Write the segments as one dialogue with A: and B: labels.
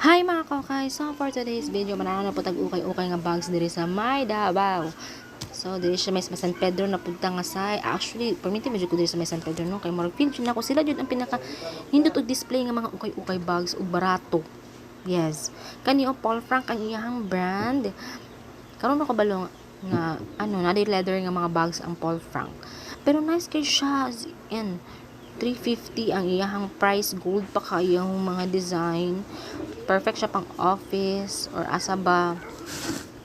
A: Hi mga kakay! So for today's video, manana na po tag-ukay-ukay nga bags diri sa May Davao. So diri siya may San Pedro na punta nga say. Actually, permiti medyo ko diri sa may San Pedro no kay murag feel jud nako sila jud ang pinaka nindot og display nga mga ukay-ukay bags ug barato. Yes. Kani o Paul Frank ang iyang brand. Karon ako balo nga na leather nga mga bags ang Paul Frank. Pero nice kay siya and 350 ang iyang price, gold pa kayo mga design. Perfect siya pang office or asa ba.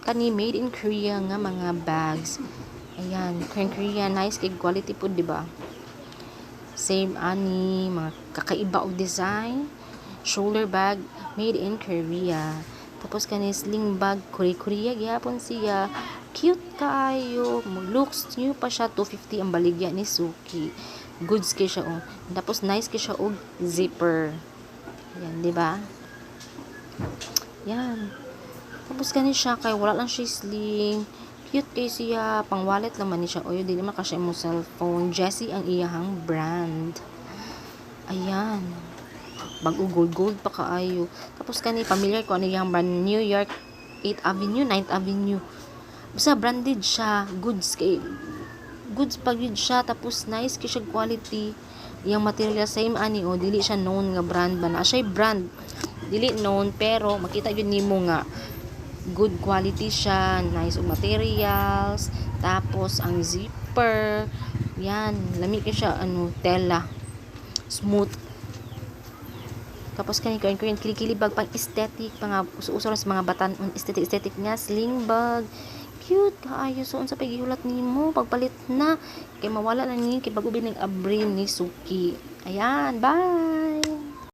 A: Kani made in Korea nga mga bags. Ayan, Korea, nice kay quality po, di ba? Same ani, mga kakaiba og design. Shoulder bag made in Korea. Tapos kani sling bag, Korea gyapon siya. Cute kaayo, looks new pa siya, 250 ang baligya ni Suki. Goods kay siya oh. Tapos nice kay siya og zipper. Yan, di ba? Yan. Tapos gani siya kay wala lang siya sling. Cute kay siya, pang wallet naman ni siya. O yun, di naman kasi mo cellphone. Jessie ang iyahang brand. Ayan. Bago gold pa kaayo. Tapos kani familiar ko ano iyang brand, New York 8th Avenue, 9th Avenue. Basta branded siya, goods pa yun siya, tapos nice kay siya quality. Yung material same ani o dili siya known nga brand ba na siya brand dili known pero makita yun nimo nga good quality siya, nice og materials, tapos ang zipper yan, lami kay siya tela smooth. Tapos kani Korean kilikili bag pang aesthetic, pang uso sa mga batan aesthetic nga sling bag. Cute kaayo. So unsa pagihulat nimo pagpalit na kay mawala na ni kay bagubi ning abrin ni Suki. Ayan, bye.